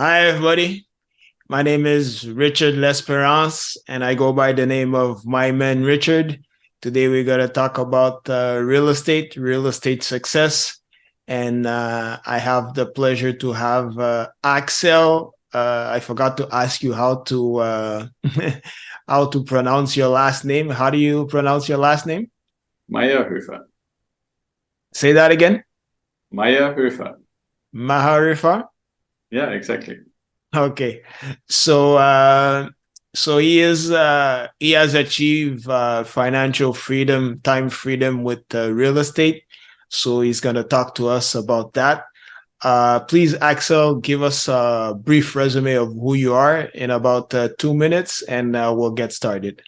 Hi, everybody. My name is Richard.lesperance, and I go by the name of mymenrichard. Today, we're going to talk about real estate success. And I have the pleasure to have Axel. I forgot to ask you how to how to pronounce your last name. How do you pronounce your last name? Meierhoefer. Say that again. Meierhoefer. Maharifa. Yeah, exactly. Okay. So so he has achieved financial freedom, time freedom with real estate. So he's going to talk to us about that. Please, Axel, give us a brief resume of who you are in about 2 minutes, and we'll get started.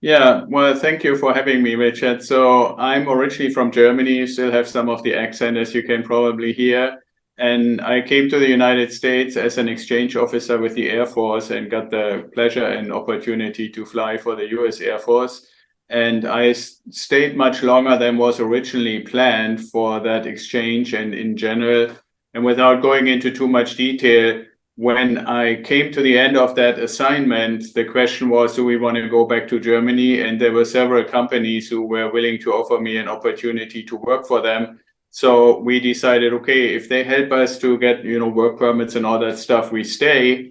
Yeah, well, thank you for having me, Richard. So I'm originally from Germany, still have some of the accent, as you can probably hear. And I came to the United States as an exchange officer with the Air Force and got the pleasure and opportunity to fly for the US Air Force. And I stayed much longer than was originally planned for that exchange and in general. And without going into too much detail, when I came to the end of that assignment, the question was, do we want to go back to Germany? And there were several companies who were willing to offer me an opportunity to work for them. So we decided, okay, if they help us to get, work permits and all that stuff, we stay.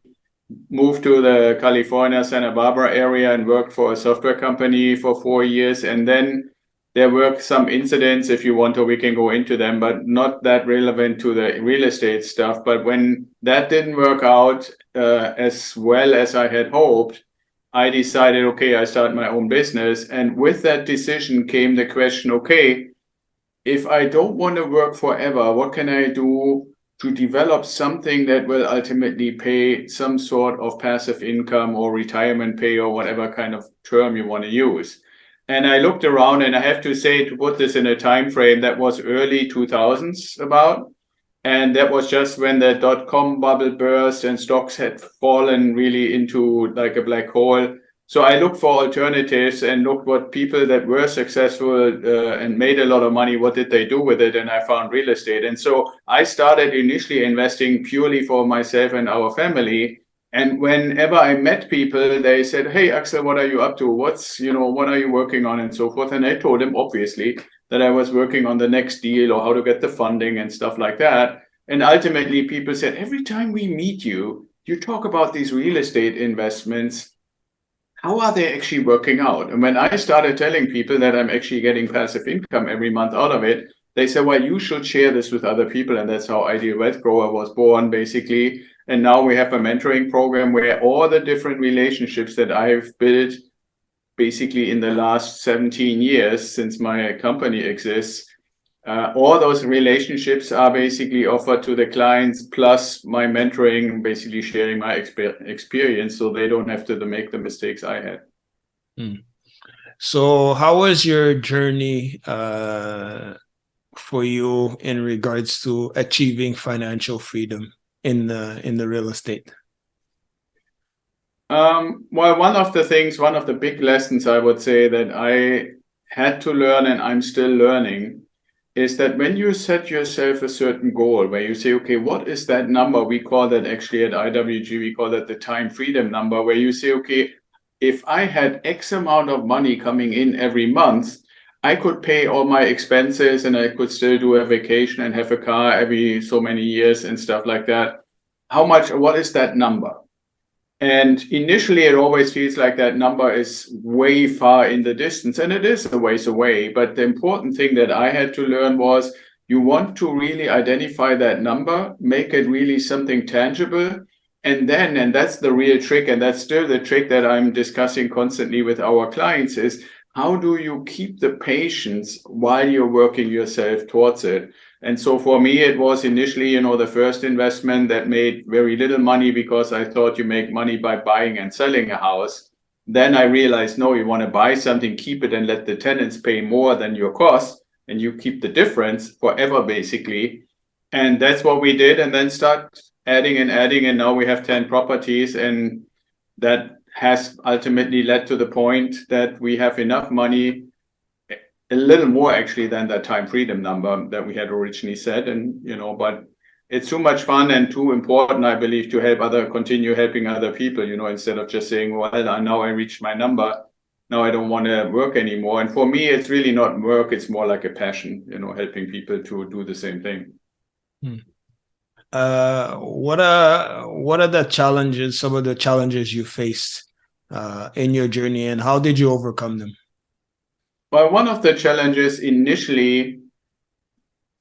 Moved to the California, Santa Barbara area and worked for a software company for 4 years. And then there were some incidents, if you want, or we can go into them, but not that relevant to the real estate stuff. But when that didn't work out as well as I had hoped, I decided, okay, I start my own business. And with that decision came the question, okay, if I don't want to work forever, what can I do to develop something that will ultimately pay some sort of passive income or retirement pay or whatever kind of term you want to use? And I looked around, and I have to say, to put this in a time frame, that was early 2000s about. And that was just when the dot-com bubble burst and stocks had fallen really into like a black hole. So I looked for alternatives and looked what people that were successful and made a lot of money, what did they do with it? And I found real estate. And so I started initially investing purely for myself and our family. And whenever I met people, they said, "Hey, Axel, what are you up to? What are you working on?" and so forth. And I told them, obviously, that I was working on the next deal or how to get the funding and stuff like that. And ultimately, people said, every time we meet you, you talk about these real estate investments. How are they actually working out? And when I started telling people that I'm actually getting passive income every month out of it, they said, well, you should share this with other people. And that's how IdealWealthGrower was born, basically. And now we have a mentoring program where all the different relationships that I've built basically in the last 17 years since my company exists, all those relationships are basically offered to the clients, plus my mentoring, basically sharing my experience so they don't have to make the mistakes I had. Hmm. So, how was your journey for you in regards to achieving financial freedom in the real estate? Well, one of the big lessons I would say that I had to learn and I'm still learning is that when you set yourself a certain goal where you say, okay, what is that number? We call that actually at IWG, we call that the time freedom number, where you say, okay, if I had X amount of money coming in every month, I could pay all my expenses and I could still do a vacation and have a car every so many years and stuff like that. What is that number? And initially, it always feels like that number is way far in the distance, and it is a ways away. But the important thing that I had to learn was you want to really identify that number, make it really something tangible. And that's the real trick, and that's still the trick that I'm discussing constantly with our clients is how do you keep the patience while you're working yourself towards it? And so for me, it was initially, the first investment that made very little money because I thought you make money by buying and selling a house. Then I realized, no, you want to buy something, keep it and let the tenants pay more than your cost and you keep the difference forever, basically. And that's what we did. And then start adding and adding. And now we have 10 properties. And that has ultimately led to the point that we have enough money, a little more actually than that time freedom number that we had originally said. And, but it's too much fun and too important, I believe, to continue helping other people, instead of just saying, well, now I reached my number. Now I don't want to work anymore. And for me, it's really not work. It's more like a passion, helping people to do the same thing. What are the challenges, some of the challenges you faced in your journey, and how did you overcome them? Well, one of the challenges initially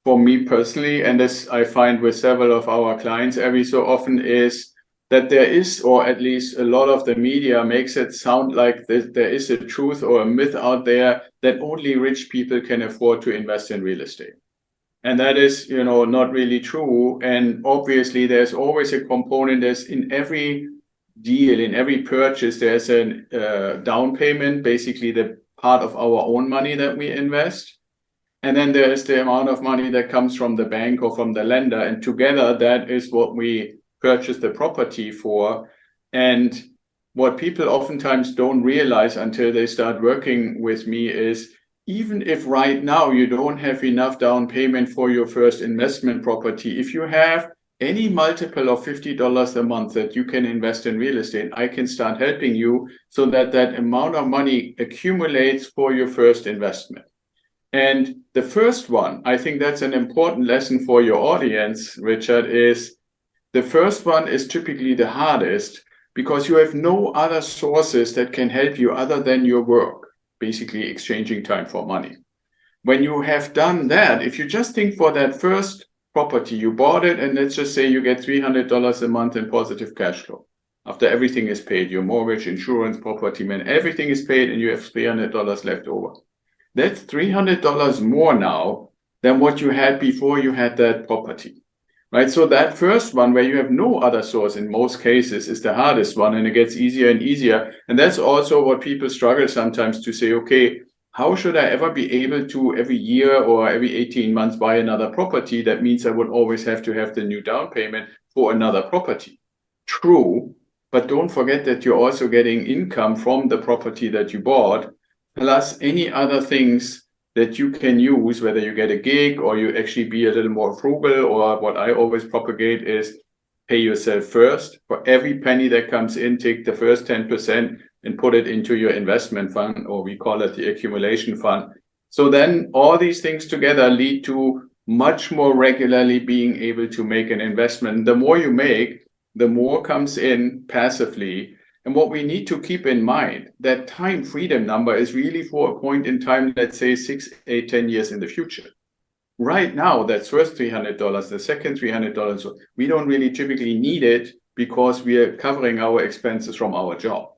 for me personally, and this I find with several of our clients every so often, is that there is, or at least a lot of the media makes it sound like there is a truth or a myth out there that only rich people can afford to invest in real estate. And that is, not really true. And obviously, there's always a component. There's in every deal, in every purchase, there's a down payment, basically the part of our own money that we invest. And then there is the amount of money that comes from the bank or from the lender. And together, that is what we purchase the property for. And what people oftentimes don't realize until they start working with me is, even if right now you don't have enough down payment for your first investment property, if you have any multiple of $50 a month that you can invest in real estate, I can start helping you so that that amount of money accumulates for your first investment. And the first one, I think that's an important lesson for your audience, Richard, is the first one is typically the hardest because you have no other sources that can help you other than your work, basically exchanging time for money. When you have done that, if you just think for that first property, you bought it, and let's just say you get $300 a month in positive cash flow. After everything is paid, your mortgage, insurance, property, everything is paid, and you have $300 left over. That's $300 more now than what you had before you had that property, right? So that first one, where you have no other source in most cases, is the hardest one, and it gets easier and easier. And that's also what people struggle sometimes to say, okay, how should I ever be able to every year or every 18 months buy another property? That means I would always have to have the new down payment for another property. True, but don't forget that you're also getting income from the property that you bought, plus any other things that you can use, whether you get a gig or you actually be a little more frugal, or what I always propagate is pay yourself first. For every penny that comes in, take the first 10% and put it into your investment fund, or we call it the accumulation fund. So then all these things together lead to much more regularly being able to make an investment. The more you make, the more comes in passively. And what we need to keep in mind, that time freedom number is really for a point in time, let's say 6, 8, 10 years in the future. Right now, that first $300, the second $300, we don't really typically need it because we are covering our expenses from our job,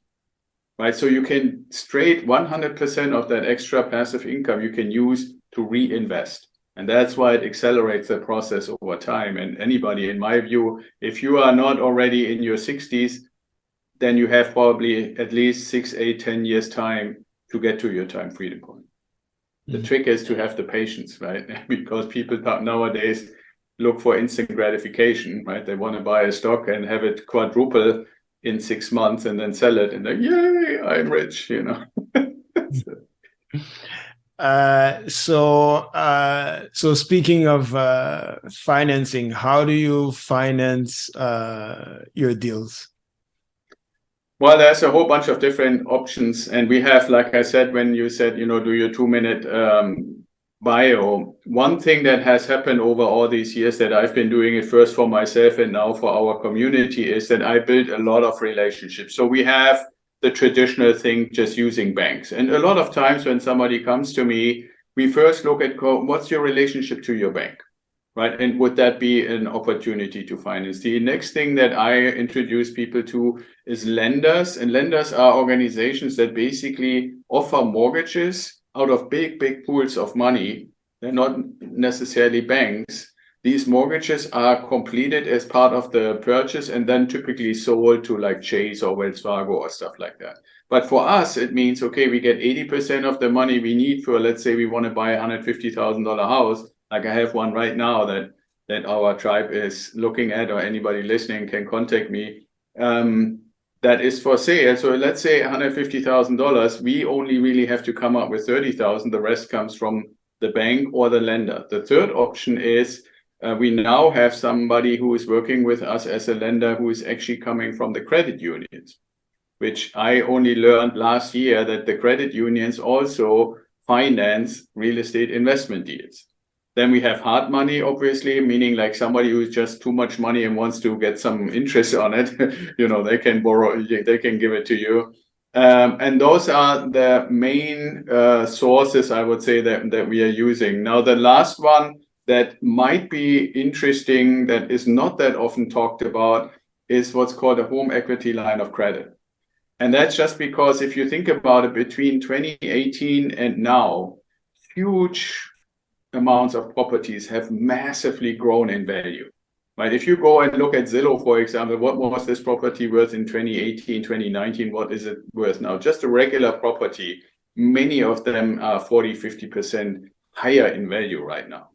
right? So you can straight 100% of that extra passive income you can use to reinvest. And that's why it accelerates the process over time. And anybody, in my view, if you are not already in your 60s, then you have probably at least 6, 8, 10 years time to get to your time freedom point. The trick is to have the patience, right? Because people nowadays look for instant gratification, right? They want to buy a stock and have it quadruple in 6 months and then sell it and then, yay, I'm rich, So speaking of financing, how do you finance your deals? Well, there's a whole bunch of different options. And we have, like I said, when you said, do your 2-minute bio, one thing that has happened over all these years that I've been doing it first for myself and now for our community is that I built a lot of relationships. So we have the traditional thing, just using banks. And a lot of times when somebody comes to me, we first look at what's your relationship to your bank, right? And would that be an opportunity to finance? The next thing that I introduce people to is lenders. And lenders are organizations that basically offer mortgages out of big, big pools of money. They're not necessarily banks. These mortgages are completed as part of the purchase and then typically sold to like Chase or Wells Fargo or stuff like that. But for us, it means, okay, we get 80% of the money we need for, let's say we want to buy a $150,000 house. Like I have one right now that our tribe is looking at, or anybody listening can contact me. That is for sale. So let's say $150,000, we only really have to come up with $30,000. The rest comes from the bank or the lender. The third option is we now have somebody who is working with us as a lender who is actually coming from the credit unions, which I only learned last year that the credit unions also finance real estate investment deals. Then we have hard money, obviously, meaning like somebody who's just too much money and wants to get some interest on it. They can borrow, they can give it to you. And those are the main sources, I would say, that we are using. Now, the last one that might be interesting, that is not that often talked about, is what's called a home equity line of credit. And that's just because if you think about it, between 2018 and now, huge amounts of properties have massively grown in value. Right? If you go and look at Zillow, for example, what was this property worth in 2018, 2019? What is it worth now? Just a regular property, many of them are 40, 50% higher in value right now.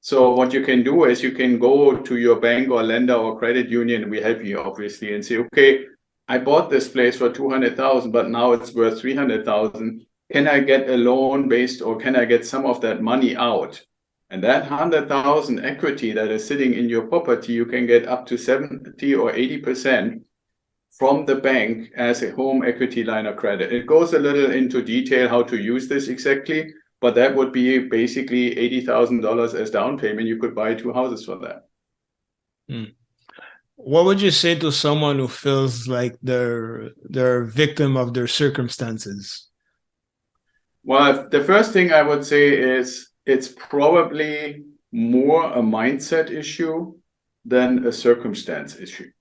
So what you can do is you can go to your bank or lender or credit union, and we help you obviously, and say, okay, I bought this place for 200,000, but now it's worth 300,000. Can I get a loan based, or can I get some of that money out? And that 100,000 equity that is sitting in your property, you can get up to 70 or 80% from the bank as a home equity line of credit. It goes a little into detail how to use this exactly, but that would be basically $80,000 as down payment. You could buy 2 houses for that. What would you say to someone who feels like they're a victim of their circumstances? Well, the first thing I would say is it's probably more a mindset issue than a circumstance issue.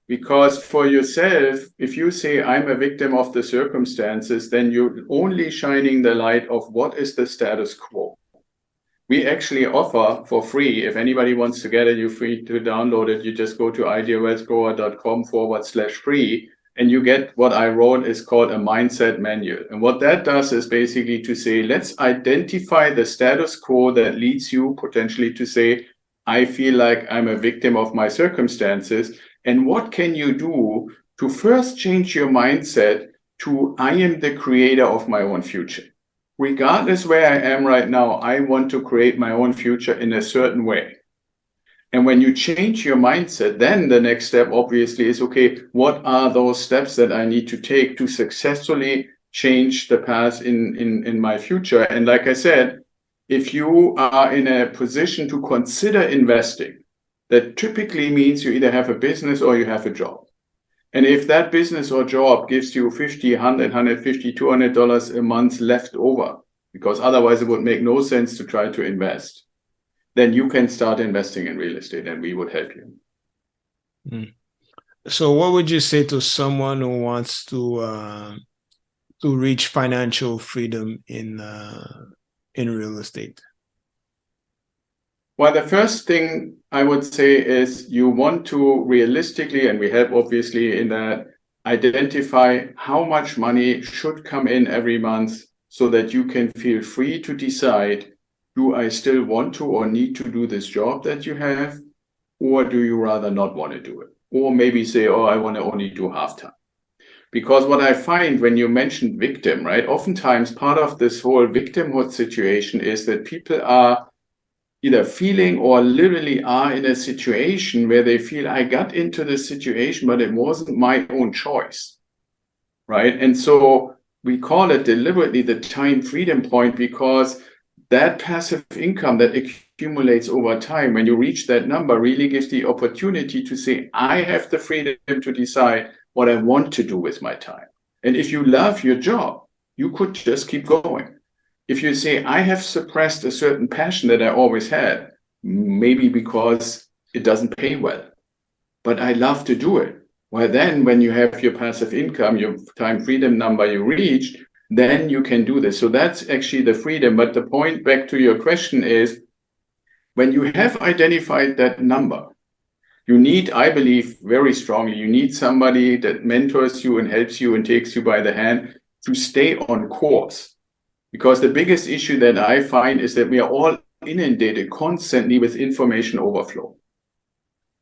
Because for yourself, if you say I'm a victim of the circumstances, then you're only shining the light of what is the status quo. We actually offer for free, if anybody wants to get it, you're free to download it. You just go to IdealWealthGrower.com/free, and you get what I wrote is called a mindset manual. And what that does is basically to say, let's identify the status quo that leads you potentially to say, I feel like I'm a victim of my circumstances. And what can you do to first change your mindset to I am the creator of my own future? Regardless where I am right now, I want to create my own future in a certain way. And when you change your mindset, then the next step obviously is, okay, what are those steps that I need to take to successfully change the path in my future? And like I said, if you are in a position to consider investing, that typically means you either have a business or you have a job. And if that business or job gives you $50, $100, $150, $200 a month left over, because otherwise it would make no sense to try to invest, then you can start investing in real estate and we would help you. So what would you say to someone who wants to reach financial freedom in real estate? Well, the first thing I would say is you want to realistically, and we help obviously in that, identify how much money should come in every month so that you can feel free to decide, do I still want to or need to do this job that you have, or do you rather not want to do it? Or maybe say, oh, I want to only do half-time. Because what I find when you mentioned victim, right, oftentimes part of this whole victimhood situation is that people are either feeling or literally are in a situation where they feel I got into this situation, but it wasn't my own choice, right? And so we call it deliberately the time freedom point, because that passive income that accumulates over time, when you reach that number, really gives the opportunity to say, I have the freedom to decide what I want to do with my time. And if you love your job, you could just keep going. If you say, I have suppressed a certain passion that I always had, maybe because it doesn't pay well, but I love to do it. Well, then when you have your passive income, your time freedom number you reached, then you can do this. So that's actually the freedom. But the point back to your question is, when you have identified that number, you need, I believe very strongly, you need somebody that mentors you and helps you and takes you by the hand to stay on course. Because the biggest issue that I find is that we are all inundated constantly with information overflow.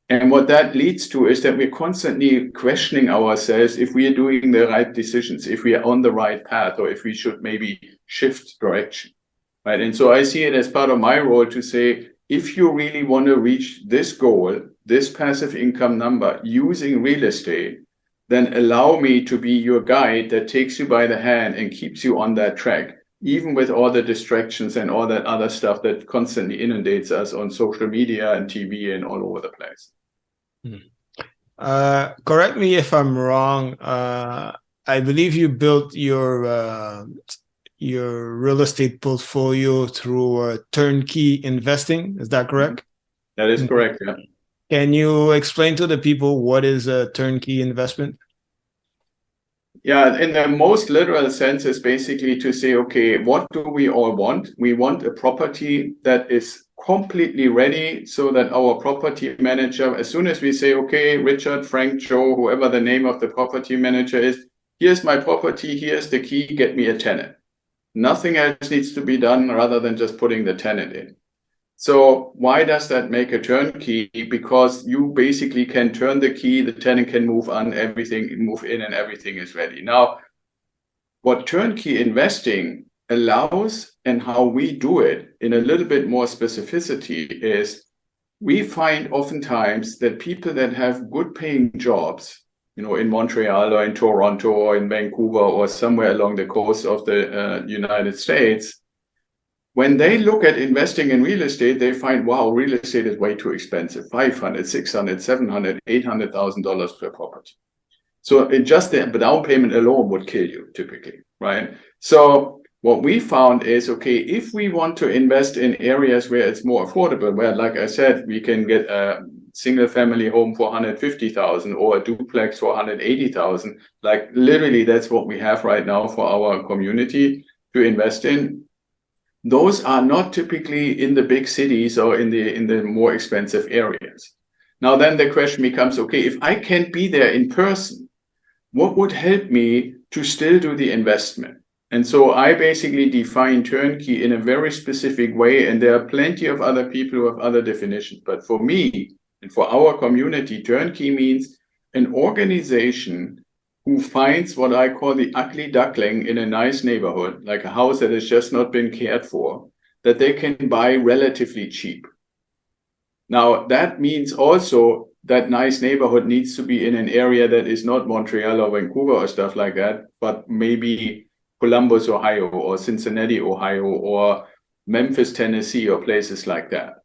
And what that leads to is that we're constantly questioning ourselves if we are doing the right decisions, if we are on the right path, or if we should maybe shift direction, right? And so I see it as part of my role to say, if you really want to reach this goal, this passive income number using real estate, then allow me to be your guide that takes you by the hand and keeps you on that track, even with all the distractions and all that other stuff that constantly inundates us on social media and TV and all over the place. Correct me if I'm wrong. I believe you built your real estate portfolio through turnkey investing. Is that correct? That is correct, yeah. Can you explain to the people what is a turnkey investment? Yeah, in the most literal sense is basically to say, okay, what do we all want? We want a property that is completely ready so that our property manager, as soon as we say, okay, Richard, Frank, Joe, whoever the name of the property manager is, here's my property, here's the key, get me a tenant. Nothing else needs to be done rather than just putting the tenant in. So why does that make a turnkey? Because you basically can turn the key, the tenant can move in, and everything is ready. Now, what turnkey investing allows and how we do it in a little bit more specificity is we find oftentimes that people that have good paying jobs, in Montreal or in Toronto or in Vancouver or somewhere along the coast of the United States, when they look at investing in real estate, they find, wow, real estate is way too expensive, $500,000, $600,000, $700,000, $800,000 per property. So just the down payment alone would kill you typically, right? So what we found is, okay, if we want to invest in areas where it's more affordable, where, like I said, we can get a single family home for $150,000 or a duplex for $180,000, like literally that's what we have right now for our community to invest in. Those are not typically in the big cities or in the more expensive areas. Now then the question becomes, okay, if I can't be there in person, what would help me to still do the investment? And so I basically define turnkey in a very specific way, and there are plenty of other people who have other definitions. But for me and for our community, turnkey means an organization who finds what I call the ugly duckling in a nice neighborhood, like a house that has just not been cared for, that they can buy relatively cheap. Now, that means also that nice neighborhood needs to be in an area that is not Montreal or Vancouver or stuff like that, but maybe Columbus, Ohio, or Cincinnati, Ohio, or Memphis, Tennessee, or places like that.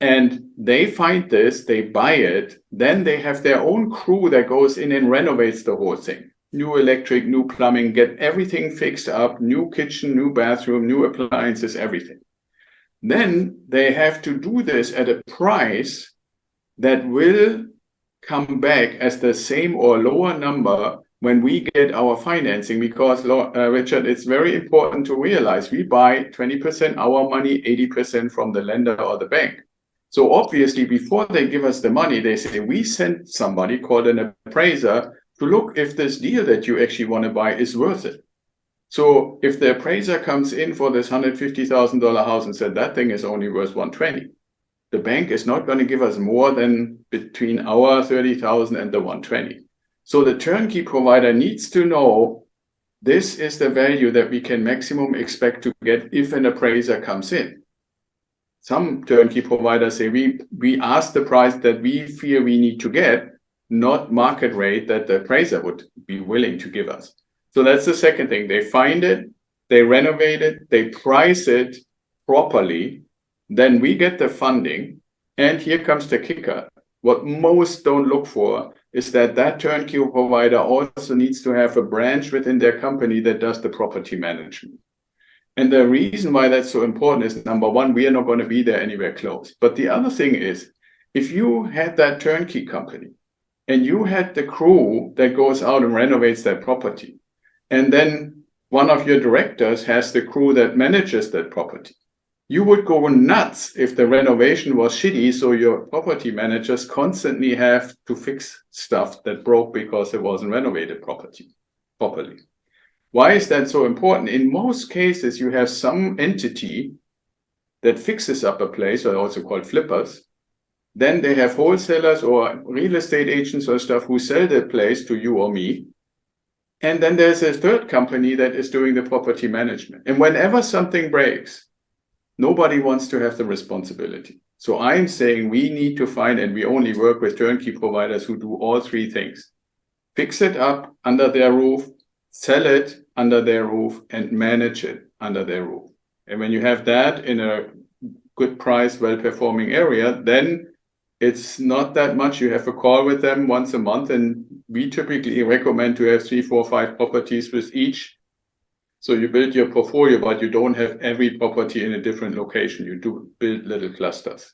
And they find this, they buy it, then they have their own crew that goes in and renovates the whole thing. New electric, new plumbing, get everything fixed up, new kitchen, new bathroom, new appliances, everything. Then they have to do this at a price that will come back as the same or lower number when we get our financing, because Richard, it's very important to realize we buy 20% our money, 80% from the lender or the bank. So obviously, before they give us the money, they say, we sent somebody called an appraiser to look if this deal that you actually want to buy is worth it. So if the appraiser comes in for this $150,000 house and said that thing is only worth 120, the bank is not going to give us more than between our 30,000 and the 120. So the turnkey provider needs to know this is the value that we can maximum expect to get if an appraiser comes in. Some turnkey providers say we ask the price that we feel we need to get, not market rate that the appraiser would be willing to give us. So that's the second thing. They find it, they renovate it, they price it properly, then we get the funding. And here comes the kicker. What most don't look for is that turnkey provider also needs to have a branch within their company that does the property management. And the reason why that's so important is, number one, we are not going to be there anywhere close. But the other thing is, if you had that turnkey company and you had the crew that goes out and renovates that property, and then one of your directors has the crew that manages that property, you would go nuts if the renovation was shitty, so your property managers constantly have to fix stuff that broke because it wasn't renovated properly. Why is that so important? In most cases, you have some entity that fixes up a place, or also called flippers. Then they have wholesalers or real estate agents or stuff who sell the place to you or me. And then there's a third company that is doing the property management. And whenever something breaks, Nobody wants to have the responsibility. So I'm saying we need to find, and we only work with turnkey providers who do all three things: fix it up under their roof, sell it under their roof, and manage it under their roof. And when you have that in a good price, well-performing area, then it's not that much. You have a call with them once a month, and we typically recommend to have 3, 4, 5 properties with each. So you build your portfolio, but you don't have every property in a different location. You do build little clusters.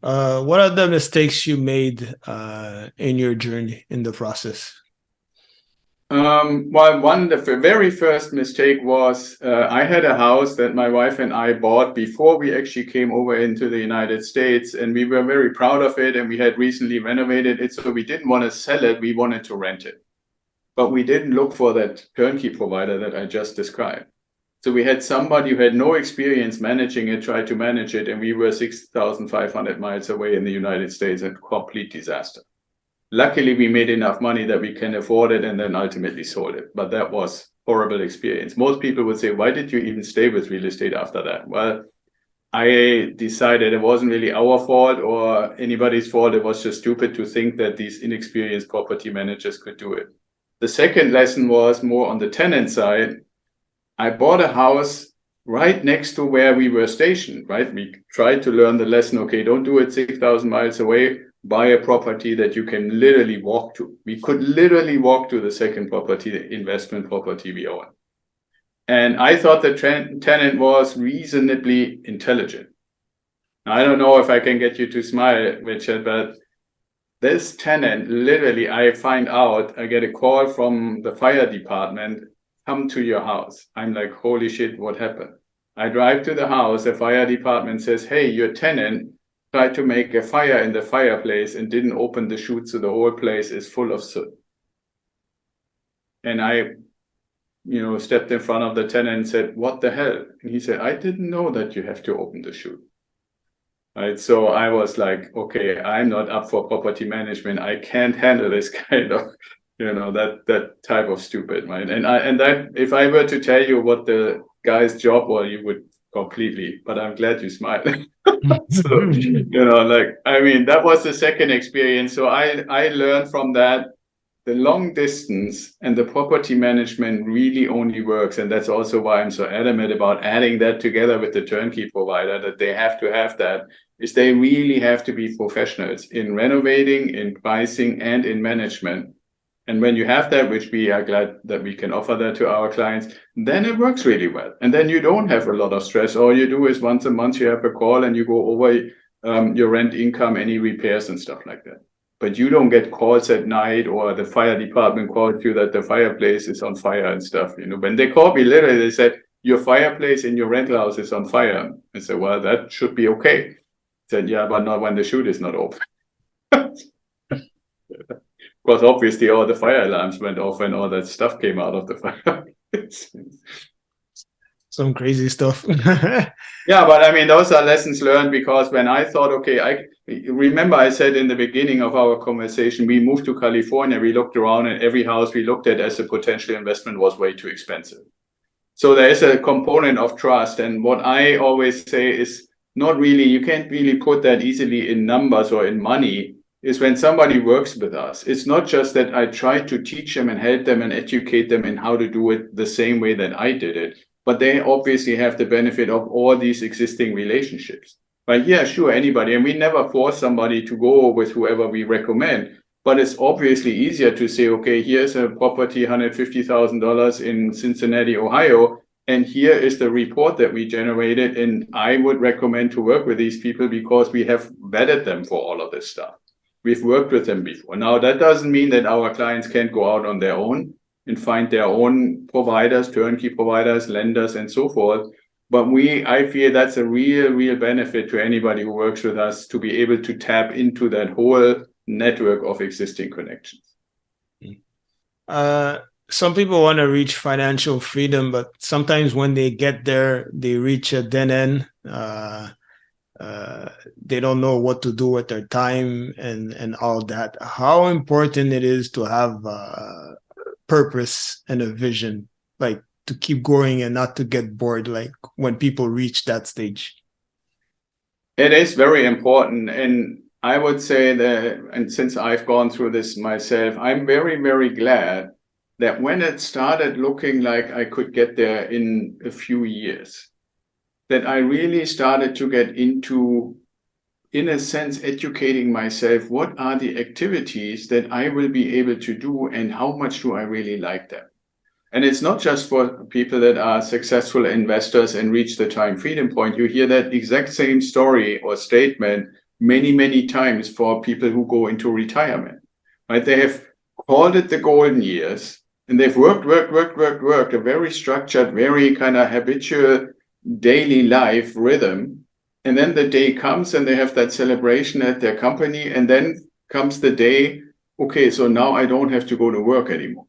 What are the mistakes you made in your journey in the process? Well, the very first mistake was I had a house that my wife and I bought before we actually came over into the United States, and we were very proud of it, and we had recently renovated it, so we didn't want to sell it, we wanted to rent it. But we didn't look for that turnkey provider that I just described. So we had somebody who had no experience managing it, tried to manage it, and we were 6,500 miles away in the United States, a complete disaster. Luckily, we made enough money that we can afford it and then ultimately sold it. But that was horrible experience. Most people would say, why did you even stay with real estate after that? Well, I decided it wasn't really our fault or anybody's fault. It was just stupid to think that these inexperienced property managers could do it. The second lesson was more on the tenant side. I bought a house right next to where we were stationed, right? We tried to learn the lesson, okay, don't do it 6,000 miles away, buy a property that you can literally walk to. We could literally walk to the second property, the investment property we own. And I thought the tenant was reasonably intelligent. Now, I don't know if I can get you to smile, Richard, but this tenant, literally, I find out, I get a call from the fire department, come to your house. I'm like, holy shit, what happened? I drive to the house, the fire department says, hey, your tenant tried to make a fire in the fireplace and didn't open the chute, so the whole place is full of soot. And I, stepped in front of the tenant and said, what the hell? And he said, I didn't know that you have to open the chute. Right, so I was like, okay, I'm not up for property management. I can't handle this kind of, that type of stupid, right? And that, if I were to tell you what the guy's job was, you would completely. But I'm glad you smiled. So, that was the second experience. So I learned from that the long distance and the property management really only works. And that's also why I'm so adamant about adding that together with the turnkey provider, that they have to have that, is they really have to be professionals in renovating, in pricing, and in management. And when you have that, which we are glad that we can offer that to our clients, then it works really well. And then you don't have a lot of stress. All you do is once a month you have a call and you go over your rent income, any repairs and stuff like that. But you don't get calls at night, or the fire department calls you that the fireplace is on fire and stuff. When they called me, literally, they said, your fireplace in your rental house is on fire. I said, well, that should be okay. I said, yeah, but not when the chute is not open. Because obviously all the fire alarms went off and all that stuff came out of the fireplace. Some crazy stuff. Yeah, but those are lessons learned, because when I thought, okay, I remember I said in the beginning of our conversation, we moved to California, we looked around, and every house we looked at as a potential investment was way too expensive. So there is a component of trust. And what I always say is not really, you can't really put that easily in numbers or in money, is when somebody works with us. It's not just that I try to teach them and help them and educate them in how to do it the same way that I did it. But they obviously have the benefit of all these existing relationships. But yeah, sure, anybody. And we never force somebody to go with whoever we recommend. But it's obviously easier to say, okay, here's a property, $150,000 in Cincinnati, Ohio. And here is the report that we generated. And I would recommend to work with these people because we have vetted them for all of this stuff. We've worked with them before. Now, that doesn't mean that our clients can't go out on their own and find their own providers, turnkey providers, lenders, and so forth. But I feel that's a real benefit to anybody who works with us, to be able to tap into that whole network of existing connections. Some people want to reach financial freedom, but sometimes when they get there, they reach a dead end. They don't know what to do with their time and all that. How important it is to have purpose and a vision. Like, to keep going and not to get bored, like when people reach that stage? It is very important. And I would say that, and since I've gone through this myself, I'm very, very glad that when it started looking like I could get there in a few years, that I really started to get into, in a sense, educating myself. What are the activities that I will be able to do and how much do I really like them? And it's not just for people that are successful investors and reach the time freedom point. You hear that exact same story or statement many, many times for people who go into retirement, right? They have called it the golden years and they've worked, a very structured, very kind of habitual daily life rhythm. And then the day comes and they have that celebration at their company. And then comes the day, okay, so now I don't have to go to work anymore.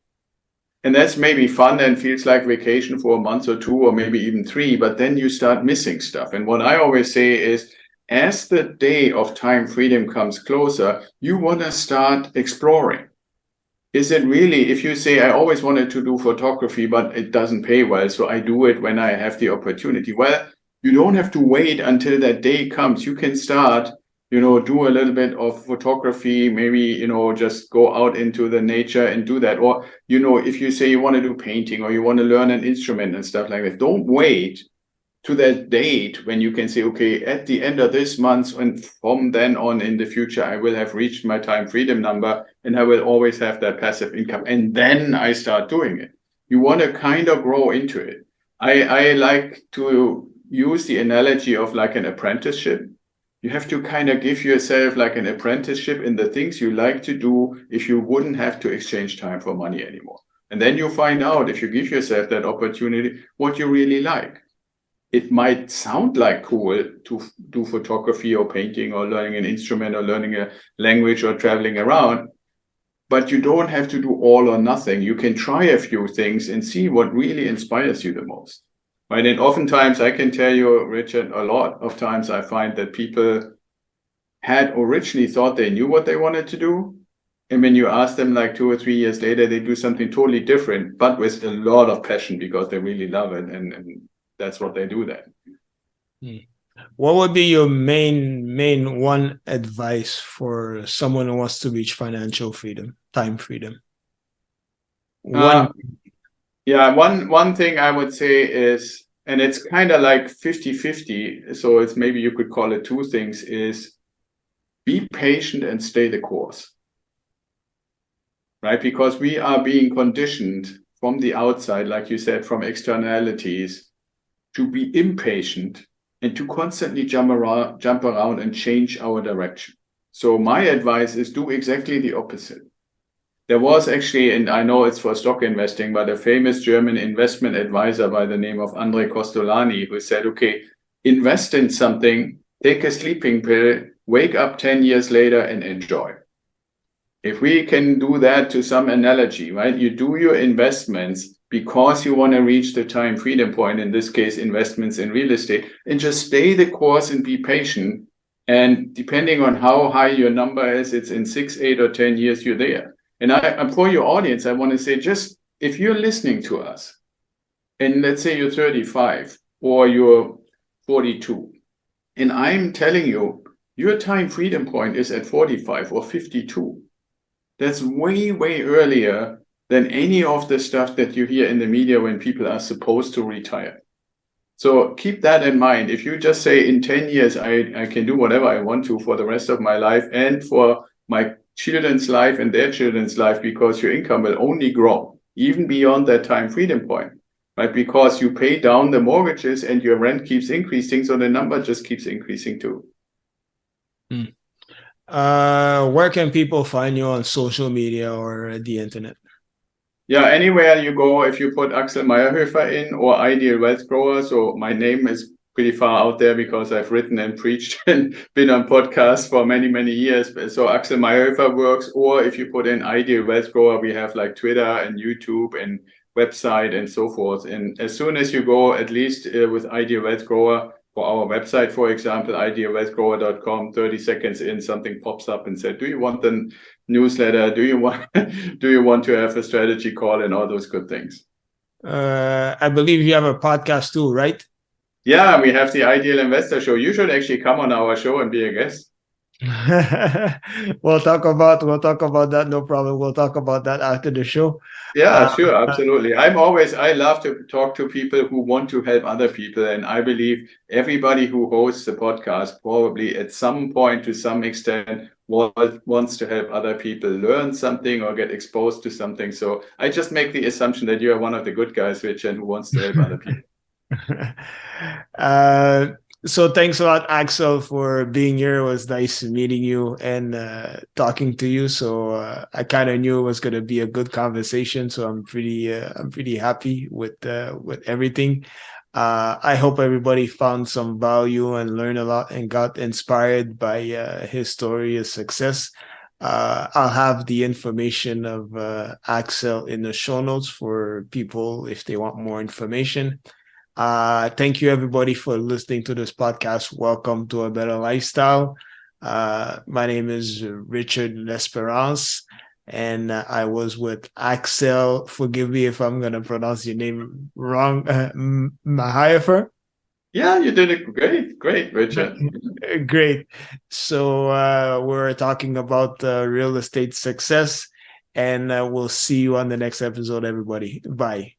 And that's maybe fun and feels like vacation for a month or two, or maybe even 3, but then you start missing stuff. And what I always say is, as the day of time freedom comes closer, you want to start exploring. Is it really, if you say, I always wanted to do photography, but it doesn't pay well, so I do it when I have the opportunity. Well, you don't have to wait until that day comes. You can start, do a little bit of photography, maybe, just go out into the nature and do that. Or, if you say you want to do painting or you want to learn an instrument and stuff like that, don't wait to that date when you can say, okay, at the end of this month and from then on in the future, I will have reached my time freedom number and I will always have that passive income. And then I start doing it. You want to kind of grow into it. I like to use the analogy of like an apprenticeship. You have to kind of give yourself like an apprenticeship in the things you like to do if you wouldn't have to exchange time for money anymore. And then you find out, if you give yourself that opportunity, what you really like. It might sound like cool to do photography or painting or learning an instrument or learning a language or traveling around, but you don't have to do all or nothing. You can try a few things and see what really inspires you the most. Right? And oftentimes, I can tell you, Richard, a lot of times I find that people had originally thought they knew what they wanted to do. And when you ask them like 2 or 3 years later, they do something totally different, but with a lot of passion because they really love it. And that's what they do then. What would be your main one advice for someone who wants to reach financial freedom, time freedom? One thing I would say is, and it's kind of like 50-50, so it's maybe you could call it 2 things, is be patient and stay the course. Right? Because we are being conditioned from the outside, like you said, from externalities, to be impatient and to constantly jump around and change our direction. So my advice is do exactly the opposite. There was actually, and I know it's for stock investing, but a famous German investment advisor by the name of André Costolani, who said, okay, invest in something, take a sleeping pill, wake up 10 years later and enjoy. If we can do that to some analogy, right? You do your investments because you want to reach the time freedom point, in this case, investments in real estate, and just stay the course and be patient. And depending on how high your number is, it's in 6, 8, or 10 years, you're there. And for your audience, I want to say, just if you're listening to us, and let's say you're 35 or you're 42, and I'm telling you, your time freedom point is at 45 or 52. That's way, way earlier than any of the stuff that you hear in the media when people are supposed to retire. So keep that in mind. If you just say in 10 years, I can do whatever I want to for the rest of my life and for my children's life and their children's life, because your income will only grow even beyond that time freedom point, right? Because you pay down the mortgages and your rent keeps increasing. So the number just keeps increasing too. Where can people find you on social media or the internet? Yeah, anywhere you go, if you put Axel Meierhoefer in or IdealWealthGrower, so my name is pretty far out there because I've written and preached and been on podcasts for many, many years. So Axel Meierhoefer works, or if you put in IdealWealthGrower, we have like Twitter and YouTube and website and so forth. And as soon as you go, at least with IdealWealthGrower, for our website, for example, IdealWealthGrower.com, 30 seconds in, something pops up and said, do you want the newsletter? Do you want to have a strategy call and all those good things? I believe you have a podcast too, right? Yeah, we have the Ideal Investor Show. You should actually come on our show and be a guest. We'll talk about that. No problem. We'll talk about that after the show. Yeah, Uh, sure, absolutely. I love to talk to people who want to help other people. And I believe everybody who hosts a podcast probably at some point, to some extent, wants to help other people learn something or get exposed to something. So I just make the assumption that you are one of the good guys, Richard, who wants to help other people. uh, so thanks a lot, Axel, for being here. It was nice meeting you and talking to you. So I kind of knew it was going to be a good conversation. So I'm pretty happy with everything. I hope everybody found some value and learned a lot and got inspired by his story of success. I'll have the information of Axel in the show notes for people if they want more information. Thank you, everybody, for listening to this podcast. Welcome to A Better Lifestyle. My name is Richard.lesperance, and I was with Axel. Forgive me if I'm going to pronounce your name wrong. Meierhoefer. Yeah, you did it great, Richard. Great. So we're talking about real estate success, and we'll see you on the next episode, everybody. Bye.